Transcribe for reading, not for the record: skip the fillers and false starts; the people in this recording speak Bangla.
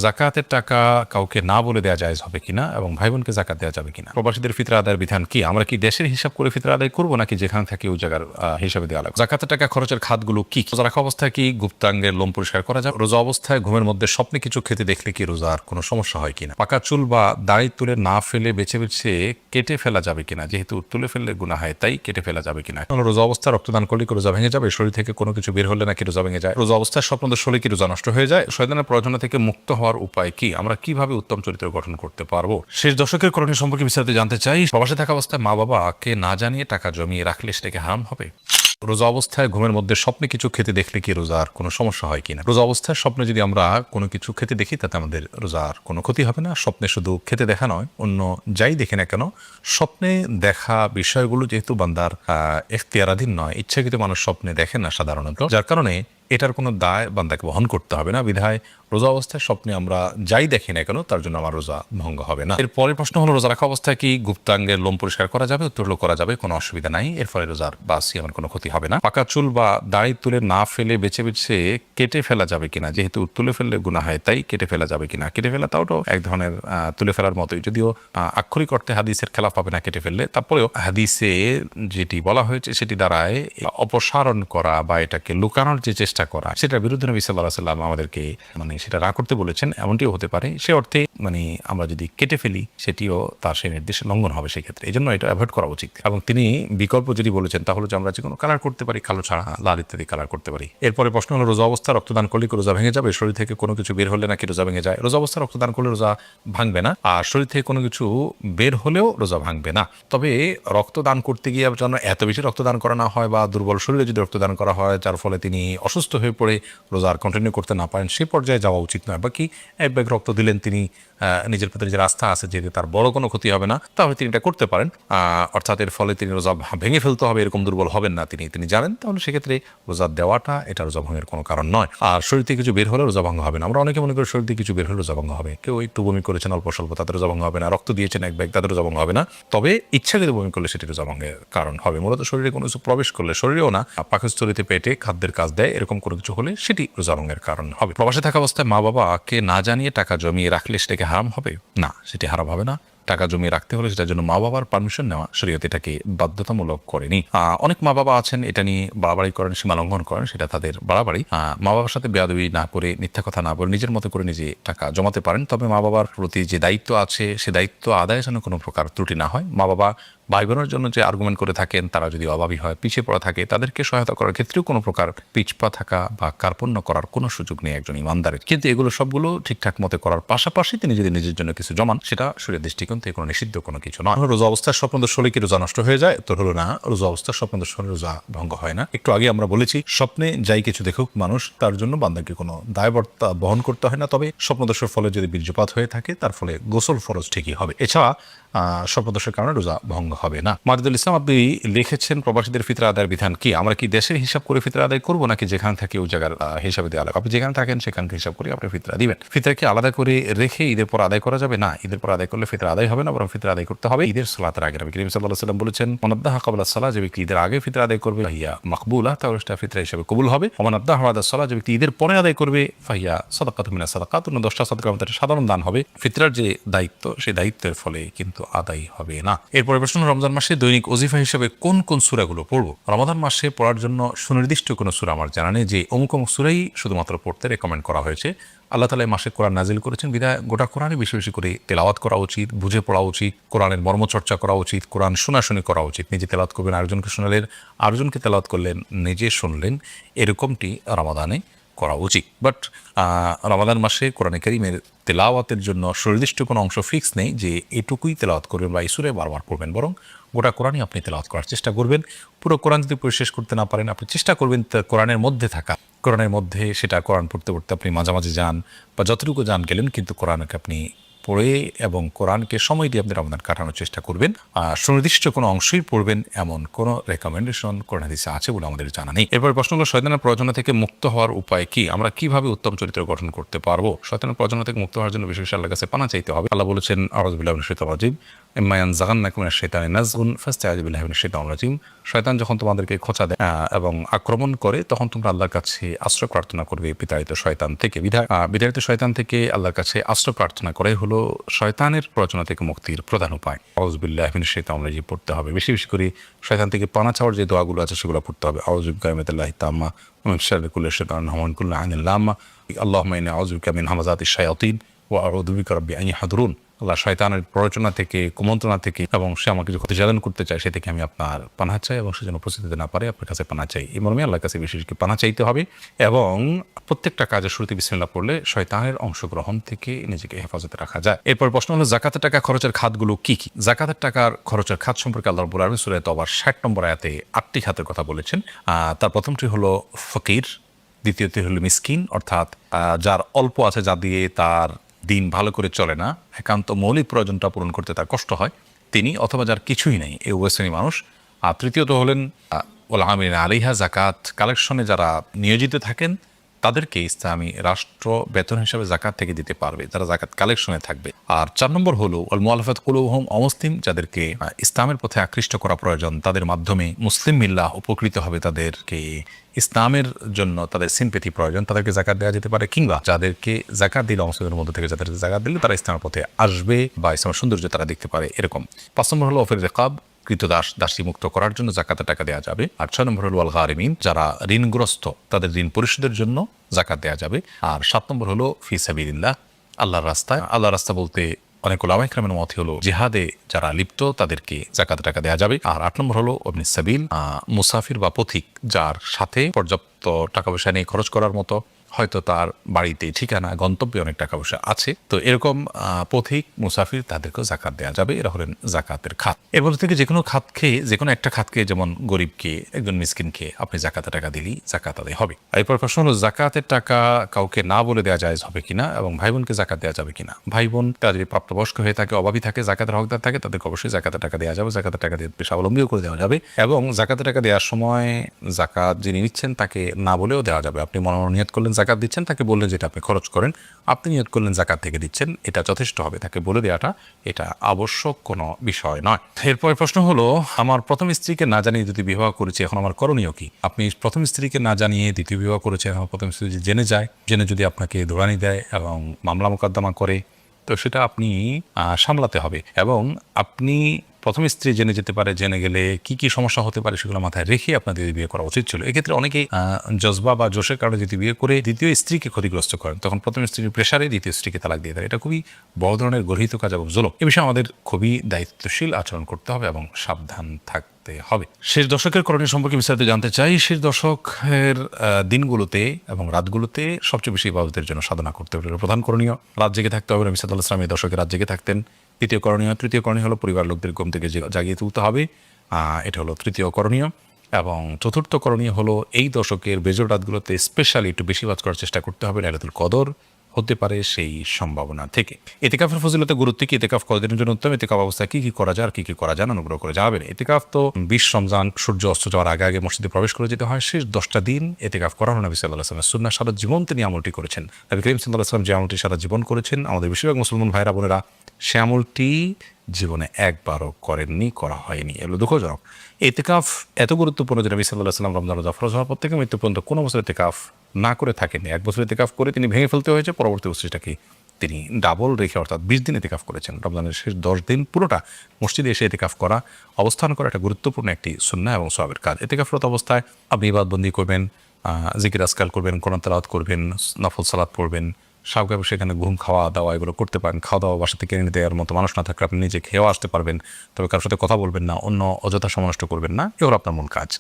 যাকাতের টাকা কাউকে না বলে দেওয়া জায়েজ হবে কিনা এবং ভাই বোনকে যাকাত দেওয়া যাবে কিনা? প্রবাসীদের ফিতরা আদায়ের বিধান কি? আমরা কি দেশের হিসাব করে ফিতরা আদায় করবো নাকি যেখানে থাকি ওই জায়গার হিসাবে দেওয়া লাগবে? যাকাতের টাকা খরচের খাতগুলো কি? রোজা রাখা অবস্থায় কি গুপ্তাঙ্গের লোম পরিষ্কার করা যাবে? রোজা অবস্থায় ঘুমের মধ্যে স্বপ্নে কিছু খেতে দেখলে কি রোজার কোনো সমস্যা হয় কিনা? পাকা চুল বা দাড়ি তুলে না ফেলে বেছে বেছে কেটে ফেলা যাবে কিনা? যেহেতু তুলে ফেললে গুনাহ হয় তাই কেটে ফেলা যাবে কিনা? রোজা অবস্থায় রক্তদান করলে কি রোজা ভেঙে যাবে? শরীর থেকে কোনো কিছু বের হলে নাকি রোজা ভেঙে যায়? রোজা অবস্থায় স্বপ্নদোষ হলে কি রোজা নষ্ট হয়ে যায়? শয়তানের প্ররোচনা থেকে মুক্ত হওয়ার উপায় কি? আমরা কিভাবে উত্তম চরিত্র গঠন করতে পারবো? শেষ দশকের করণীয় সম্পর্কে বিস্তারিত জানতে চাই। প্রবাসে থাকা অবস্থায় মা বাবাকে না জানিয়ে টাকা জমিয়ে রাখলে সেটাকে হারাম হবে? রোজা অবস্থায় ঘুমের মধ্যে স্বপ্নে কিছু খেতে দেখলে কি রোজার কোনো সমস্যা হয় কিনা? রোজা অবস্থায় স্বপ্নে যদি আমরা কোনো কিছু খেতে দেখি তাতে আমাদের রোজার কোনো ক্ষতি হবে না। স্বপ্নে শুধু খেতে দেখা নয়, অন্য যাই দেখে না কেন, স্বপ্নে দেখা বিষয়গুলো যেহেতু বান্দার এখতিয়ারাধীন নয়, ইচ্ছাকৃত মানুষ স্বপ্নে দেখে না সাধারণত, যার কারণে এটার কোনো দায় বান্দাকে বহন করতে হবে না। বিধায় রোজা অবস্থায় স্বপ্নে আমরা যাই দেখি না কেন তার জন্য আমার রোজা ভঙ্গ হবে না। এর পরের প্রশ্ন হলো, রোজা রাখা অবস্থায় কি গুপ্তাঙ্গের লোম পরিষ্কার করা যাবে? উত্তর হলো করা যাবে, কোনো অসুবিধা নাই। এর ফলে রোজার বা সিয়ামের কোনো ক্ষতি হবে না। পাকা চুল বা দাড়ি তুলে না ফেলে বেছে বেছে কেটে ফেলা যাবে কিনা? যেহেতু তুলে ফেললে গুনাহ হয় তাই কেটে ফেলা যাবে কিনা? কেটে ফেলা তাও তো এক ধরনের তুলে ফেলার মতোই, যদিও আক্ষরিক অর্থে হাদিসের খেলাফ হবে না কেটে ফেললে। তারপরেও হাদিসে যেটি বলা হয়েছে সেটি দ্বারায় অপসারণ করা বা এটাকে লুকানোর যে চেষ্টা করা, সেটার বিরুদ্ধে নবী সাল্লাল্লাহু আলাইহি ওয়াসাল্লাম আমাদেরকে সেটা না করতে বলেছেন। এমনটিও হতে পারে সে অর্থে আমরা যদি কেটে ফেলি সেটিও তার সেই নির্দেশের লঙ্ঘন হবে সেক্ষেত্রে। এই জন্য এটা অ্যাভয়েড করা উচিত। এবং তিনি বিকল্প যদি বলেছেন তাহলে যে আমরা যে কোনো কালার করতে পারি, কালো ছাড়া লাল ইত্যাদি কালার করতে পারি। এরপরে প্রশ্ন হলো, রোজা অবস্থা রক্তদান করলে কি রোজা ভেঙে যাবে? শরীর থেকে কোনো কিছু বের হলে নাকি রোজা ভেঙে যায়? রোজা অবস্থা রক্তদান করলে রোজা ভাঙবে না, আর শরীর থেকে কোনো কিছু বের হলেও রোজা ভাঙবে না। তবে রক্তদান করতে গিয়ে যেন এত বেশি রক্তদান করা না হয় বা দুর্বল শরীরে যদি রক্তদান করা হয় যার ফলে তিনি অসুস্থ হয়ে পড়ে রোজা আর কন্টিনিউ করতে না পারেন, সে পর্যায়ে যাওয়া উচিত নয়। বাকি এক ব্যাগ রক্ত দিলেন, তিনি নিজের প্রতি যে আস্থা আছে যেহেতু তার বড় কোনো ক্ষতি হবে না, তাহলে তিনি এটা করতে পারেন। অর্থাৎ এর ফলে তিনি রোজা ভেঙে ফেলতে হবে এরকম দুর্বল হবেন না তিনি জানেন, তাহলে সেক্ষেত্রে রোজা দেওয়াটা এটা রোজা ভঙ্গের কোনো কারণ নয়। আর শরীর থেকে কিছু বের হলে রোজা ভঙ্গ হবে না। আমরা অনেকে মনে করি শরীর থেকে কিছু বের হলে রোজা ভঙ্গ হবে। কেউ একটু বমি করেছেন অল্প স্বল্প, তাদের রোজা ভঙ্গ হবে না। রক্ত দিয়েছেন এক ব্যাগ, তাদের রোজা ভঙ্গ হবে না। তবে ইচ্ছাকৃত বমি করলে সেটি রোজা ভঙ্গের কারণ হবে। মূলত শরীরে কোনো কিছু প্রবেশ করলে, শরীরেও না পাকস্থলীতে পেটে খাদ্যের কাজ দেয়, এরকম কোনো কিছু হলে সেটি রোজা ভঙ্গের কারণ হবে। প্রবাসে থাকা অবস্থায় মা বাবাকে না জানিয়ে টাকা জমিয়ে রাখলে সেটাকে হারাম হবে? না, সেটি হারাম হবে না। টাকা জমিয়ে রাখতে হলে সেটার জন্য মা বাবার পারমিশন নেওয়া শরীয়ত এটাকে বাধ্যতামূলক করেনি। অনেক মা বাবা আছেন এটা নিয়ে বাড়াবাড়ি করেন, সীমা লঙ্ঘন করেন, সেটা তাদের বাড়াবাড়ি। মা বাবার সাথে বেয়াদবি না করে, মিথ্যা কথা না বলে নিজের মতো করে নিজে টাকা জমাতে পারেন। তবে মা বাবার প্রতি যে দায়িত্ব আছে সে দায়িত্ব আদায়ে যেন কোনো প্রকার ত্রুটি না হয়। মা বাবা ভাই বোনের জন্য যে আর্গুমেন্ট করে থাকেন, তারা যদি অভাবী হয়, পিছিয়ে পড়া থাকে, তাদেরকে সহায়তা করার ক্ষেত্রেও কোনো প্রকার পিছপা থাকা বা কার্পণ্য করার কোনো সুযোগ নেই একজন ইমানদারের। কিন্তু এগুলো সবগুলো ঠিকঠাক মতো করার পাশাপাশি তিনি যদি নিজের জন্য কিছু জমান, সেটা শরীয়তের দৃষ্টিকোণ থেকে কোনো নিষিদ্ধ কোনো কিছু নয়। রোজা অবস্থার স্বপ্নদোষ হলে কি রোজা নষ্ট হয়ে যায়? তো হলো না, রোজা অবস্থার স্বপ্নদোষ হলে রোজা ভঙ্গ হয় না। একটু আগে আমরা বলেছি স্বপ্নে যাই কিছু দেখুক মানুষ, তার জন্য বান্দাকে কোনো দায়বর্তা বহন করতে হয় না। তবে স্বপ্নদোষের ফলে যদি বীর্যপাত হয়ে থাকে তার ফলে গোসল ফরজ ঠিকই হবে। এছাড়া স্বপ্নদোষের কারণে রোজা ভঙ্গ হবে না। মাজিদুল ইসলাম আপনি লিখেছেন, প্রবাসীদের ফিতরা আদায়ের বিধান কি? আমরা কি দেশের হিসাব করে ফিতরা আদায় করবো নাকি যেখানে থাকি ওই জায়গার হিসাবে দেওয়া লাগবে? আপনি যেখানে থাকেন সেখানকে হিসাব করে আপনি ফিতরা দিবেন। ফিতরা কি আলাদা করে রেখে ঈদের পর আদায় করা যাবে? না, ঈদের পর আদায় করলে ফিতরা আদায় হবে না, বরং ফিতরা আদায় করতে হবে ঈদের সালাতের আগে। নবী করিম সাল্লাল্লাহু আলাইহি ওয়াসাল্লাম বলেছেন, মান আদ্দাহা ক্বাবলা সালাহ, যে ব্যক্তি ঈদের আগে ফিতরা আদায় করবে ফাহিয়া মাকবুলা, তাহলে সেটা ফিতরা হিসেবে কবুল হবে। ওয়া মান আদ্দাহা বা'দা সালাহ, যে ব্যক্তি ঈদের পরে আদায় করবে ফাহিয়া সাদাকাতুম মিনাস সাদাকাত, 10টা সাদকার মধ্যে সাধারণ দান হবে। ফিতরার যে দায়িত্ব সেই দায়িত্বের ফলে কিন্তু আদায় হবে না। এরপরে প্রশ্ন, রমজান মাসে দৈনিক ওজিফা হিসেবে কোন কোন সূরাগুলো পড়বো? রমাদান মাসে পড়ার জন্য সুনির্দিষ্ট কোনো সূরা আমার জানা নেই যে অমুক অমুক সূরাই শুধুমাত্র পড়তে রেকমেন্ড করা হয়েছে। আল্লাহ তাআলা এই মাসে কোরআন নাজিল করেছেন, বিধায় গোটা কোরআনই বেশি বেশি করে তেলাওয়াত করা উচিত, বুঝে পড়া উচিত, কোরআনের মর্মচর্চা করা উচিত, কোরআন শোনাশুনি করা উচিত। নিজে তেলাওয়াত করবেন, আরেকজনকে শোনালেন, আরেকজনকে তেলাওয়াত করলেন, নিজে শুনলেন, এরকমটি রমাদানে করা উচিত। বাট রমাদান মাসে কোরআনে কারীমের তেলাওয়াতের জন্য সুনির্দিষ্ট কোনো অংশ ফিক্স নেই যে এটুকুই তেলাওয়াত করবেন বা এই সূরা বারবার পড়বেন, বরং গোটা কোরআনই আপনি তেলাওয়াত করার চেষ্টা করবেন। পুরো কোরআন যদি পড়ে শেষ করতে না পারেন, আপনি চেষ্টা করবেন কোরআনের মধ্যে থাকা, কোরআনের মধ্যে সেটা কোরআন পড়তে পড়তে আপনি মাঝামাঝি যান বা যতটুকু যান গেলেন, কিন্তু কোরআনকে আপনি পড়ে এবং কোরআনকে সময় দিয়ে আপনি রমজান কাটানোর চেষ্টা করবেন। সুনির্দিষ্ট কোনো অংশই পড়বেন এমন কোনো রেকমেন্ডেশন কোরআন হাদিসে আছে বলে আমাদের জানা নেই। এরপর প্রশ্ন হলো, শয়তানের প্ররোচনা থেকে মুক্ত হওয়ার উপায় কি? আমরা কিভাবে উত্তম চরিত্র গঠন করতে পারবো? শয়তানের প্ররোচনা থেকে মুক্ত হওয়ার জন্য বিশেষ আল্লাহর কাছে পানা চাইতে হবে। আল্লাহ বলেছেন, আউযু বিল্লাহি মিনাশ শাইতানির রাজিম, ইম্মা ইয়ানজাগান্নাকুম মিনাশ শাইতানি নাযগুন ফাসতাইযু বিল্লাহি মিনাশ শাইতানির রাজিম। শয়তান যখন তোমাদেরকে খোঁচা দেয় এবং আক্রমণ করে, তখন তোমরা আল্লাহর কাছে আশ্রয় প্রার্থনা করবে বিতাড়িত শয়তান থেকে। বিতাড়িত শয়তান থেকে আল্লাহর কাছে আশ্রয় প্রার্থনা করে হলো শয়তানের প্ররোচনা থেকে মুক্তির প্রধান উপায়। আউযু বিল্লাহি মিনাশ শাইতানির রাজিম পড়তে হবে। বেশি বেশি করে শয়তান থেকে পানা চাওয়ার যে দোয়াগুলো আছে সেগুলো পড়তে হবে। আউযু বিকালিমাতিল্লাহি তাম্মা মিন শাররি কুল্লি শাইতানিন ওয়া মিন কুল্লি আইনিন লাম্মা। আল্লাহুম্মা ইন্নী আউযু বিকা মিন হামাযাতিশ শায়াতিন ওয়া আউযু বিকা রাব্বি আন ইয়াহদুরুন। আল্লাহ, শয়তানের প্ররোচনা থেকে, কুমন্ত্রণা থেকে এবং সে আমাকে যে ক্ষতিসাধন করতে চায় সে থেকে আমি আপনার পানাহ চাই এবং সে যেন উপস্থিত হতে না পারে, আপনার কাছে পানাহ চাই। এই মর্মে আল্লাহর কাছে বিশেষ করে পানাহ চাইতে হবে এবং প্রত্যেকটা কাজের শুরুতে বিসমিল্লাহ পড়লে শয়তানের অংশগ্রহণ থেকে নিজেকে হেফাজতে রাখা যায়। এরপর প্রশ্ন হলো, যাকাতের টাকা খরচের খাতগুলো কি কি? যাকাতের টাকার খরচের খাত সম্পর্কে আল্লাহ রাব্বুল আলামিন সূরা তওবার ৬০ নম্বর আয়াতে ৮টি খাতের কথা বলেছেন। তার প্রথমটি হলো ফকির, দ্বিতীয়টি হলো মিসকিন, অর্থাৎ যার অল্প আছে, যা দিয়ে তার দিন ভালো করে চলে না, একান্ত মৌলিক প্রয়োজনটা পূরণ করতে তার কষ্ট হয়, তিনি, অথবা যার কিছুই নেই, এই উভয় শ্রেণী মানুষ। আর তৃতীয়ত হলেন ওয়াল আমিলিনা আলাইহা, জাকাত কালেকশনে যারা নিয়োজিত থাকেন তাদেরকে ইসলামী রাষ্ট্র বেতন হিসাবে জাকাত থেকে দিতে পারবে, যারা জাকাত কালেকশনে থাকবে। আর ৪ নম্বর হলো ওয়াল মুআল্লাফাত কুলুবুহুম, অমুসলিম যাদেরকে ইসলামের পথে আকৃষ্ট করা প্রয়োজন, তাদের মাধ্যমে মুসলিম মিল্লাহ উপকৃত হবে, তাদেরকে ইসলামের জন্য তাদের সিম্পেথি প্রয়োজন, তাদেরকে জাকাত দেওয়া যেতে পারে। কিংবা যাদেরকে জাকাত দিলে, অংশীদারের মধ্যে থেকে যাদের জাকাত দিলে তারা ইসলামের পথে আসবে বা ইসলামের সৌন্দর্য তারা দেখতে পারে, এরকম। ৫ নম্বর হলো ওফির রিকাব, কৃতদাস দাসী মুক্ত করার জন্য জাকাতের টাকা দেওয়া যাবে। আর ৬ নম্বর হলো ওয়াল গারিমিন, যারা ঋণগ্রস্ত তাদের ঋণ পরিশোধের জন্য জাকাত দেওয়া যাবে। আর ৭ নম্বর হলো ফি সাবিলিল্লাহ, আল্লাহর রাস্তায়। আল্লাহর রাস্তা বলতে অনেক উলামা ইকরামের মত হলো জিহাদে যারা লিপ্ত তাদেরকে জাকাতের টাকা দেওয়া যাবে। আর ৮ নম্বর হলো ইবনিস সাবিল, মুসাফির বা পথিক, যার সাথে পর্যাপ্ত টাকা পয়সা নিয়ে খরচ করার মতো, হয়তো তার বাড়িতে ঠিকানা গন্তব্যে অনেক টাকা পয়সা আছে, তো এরকম পথিক মুসাফির তাদেরকেও জাকাত দেওয়া যাবে। এরা হলেন জাকাতের খাত। এর মধ্যে থেকে যে কোনো একটা খাতকে, যেমন গরিবকে, একজন মিসকিনকে আপনি জাকাতের টাকা দিলেই জাকাত আদায় হবে। এরপর প্রশ্ন হলো, জাকাতের টাকা কাউকে না বলে দেওয়া জায়েজ হবে কিনা এবং ভাই বোনকে জাকাত দেওয়া যাবে কিনা? ভাই বোন তারা যদি প্রাপ্তবয়স্ক হয়ে থাকে, অভাবী থাকে, জাকাতের হকদার থাকে, তাদেরকে অবশ্যই জাকাতের টাকা দেওয়া যাবে। জাকাতের টাকা দিয়ে স্বাবলম্বীও করে দেওয়া যাবে এবং জাকাতের টাকা দেওয়ার সময় জাকাত যিনি নিচ্ছেন তাকে না বলেও দেওয়া যাবে। আপনি মনে নিয়ত করলেন জাকাত দিচ্ছেন, তাকে বললেন যেটা আপনি খরচ করেন, আপনি নিয়ত করলেন জাকাত থেকে দিচ্ছেন, এটা যথেষ্ট হবে। তাকে বলে দেওয়াটা এটা আবশ্যক কোনো বিষয় নয়। এরপর প্রশ্ন হলো, আমার প্রথম স্ত্রীকে না জানিয়ে দ্বিতীয় বিবাহ করেছি, এখন আমার করণীয় কি? আপনি প্রথম স্ত্রীকে না জানিয়ে দ্বিতীয় বিবাহ করেছেন, আমার প্রথম স্ত্রী জেনে যায়, জেনে যদি আপনাকে দৌড়ানি দেয় এবং মামলা মোকদ্দমা করে, তো সেটা আপনি সামলাতে হবে। এবং আপনি প্রথম স্ত্রী জেনে যেতে পারে, জেনে গেলে কি কি সমস্যা হতে পারে সেগুলো মাথায় রেখে আপনাদের বিয়ে করা উচিত ছিল। এক্ষেত্রে অনেকেই জজবা বা জোশের কারণে যদি বিয়ে করে দ্বিতীয় স্ত্রীকে ক্ষতিগ্রস্ত করেন, তখন প্রথম স্ত্রীর প্রেসারে দ্বিতীয় স্ত্রীকে তালাক দিয়ে দেয়। এটা খুবই বড় ধরনের গর্হিত কাজ এবং জুলুম। এ বিষয়ে আমাদের খুবই দায়িত্বশীল আচরণ করতে হবে এবং সাবধান থাকতে হবে। শেষ দশকের করণীয় সম্পর্কে বিস্তারিত জানতে চাই। শেষ দশকের দিনগুলোতে এবং রাতগুলোতে সবচেয়ে বেশি ইবাদতের জন্য সাধনা করতে হবে। প্রধান করণীয়, রাত জেগে থাকতে হবে। নবী সাল্লাল্লাহু আলাইহি ওয়াসাল্লাম এই দশকে রাত জেগে থাকতেন। তৃতীয় করণীয় হলো পরিবার লোকদের ঘুম থেকে জাগিয়ে তুলতে হবে, এটা হলো তৃতীয় করণীয়। এবং চতুর্থ করণীয় হলো এই দশকের বেজোড় রাতগুলোতে স্পেশালি একটু বেশি ওয়াজ করার চেষ্টা করতে হবে, লাইলাতুল কদর হতে পারে সেই সম্ভাবনা থেকে। ইতিকাফের ফজিলতে গুরুত্ব কি? ইতিকাফ কতদিনের জন্য উত্তম? ইতিকাফ অবস্থায় কি কি করা যায় আর কি কি করা যায় অনুগ্রহ করে জানাবেন। ইতিকাফ তো 20 রমজান সূর্য অস্ত যাওয়ার আগে আগে মসজিদে প্রবেশ করে যেতে হয়। শেষ 10টা দিন ইতিকাফ করানো নবী সাল্লাল্লাহু আলাইহি ওয়াসাল্লাম সুন্নাহ, সারা জীবন তিনি আমলটি করেছেন। নবী করিম সাল্লাল্লাহু আলাইহি ওয়াসাল্লাম যে আমলটি সারা জীবন করেছেন, আমাদের বেশিরভাগ মুসলমান ভাইরা বোনেরা সে আমলটি জীবনে একবারও করেননি, করা হয়নি, এগুলো দুঃখজনক। ইতিকাফ এত গুরুত্বপূর্ণ যে নবী সাল্লাল্লাহু আলাইহি ওয়াসাল্লাম রমজান রোজা ফরজ হওয়ার পর থেকে মৃত্যু পর্যন্ত কোনো বছর ইতিকাফ না করে থাকেননি। 1 বছর ইতিকাফ করে তিনি ভেঙে ফেলতে হয়েছে, পরবর্তী বছরটাকে তিনি ডাবল রেখে অর্থাৎ 20 দিন ইতিকাফ করেছেন। রমজানের শেষ 10 দিন পুরোটা মসজিদে এসে ইতিকাফ করা, অবস্থান করা একটা গুরুত্বপূর্ণ একটি সুন্নাহ এবং সওয়াবের কাজ। ইতিকাফরত অবস্থায় আপনি ইবাদতবন্দি করবেন, জিকির আজকাল করবেন, কোরআন তেলাওয়াত করবেন, নফল সালাত পড়বেন, স্বাভাবিক সেখানে ঘুম খাওয়া দাওয়া এগুলো করতে পারেন। খাওয়া দাওয়া বাসা থেকে এনে দেওয়ার মতো মানুষ না থাকলে আপনি নিজে খেয়েও আসতে পারবেন, তবে কারোর সাথে কথা বলবেন না, অন্য অযথা সময় নষ্ট করবেন না, এগুলো আপনার মূল কাজ।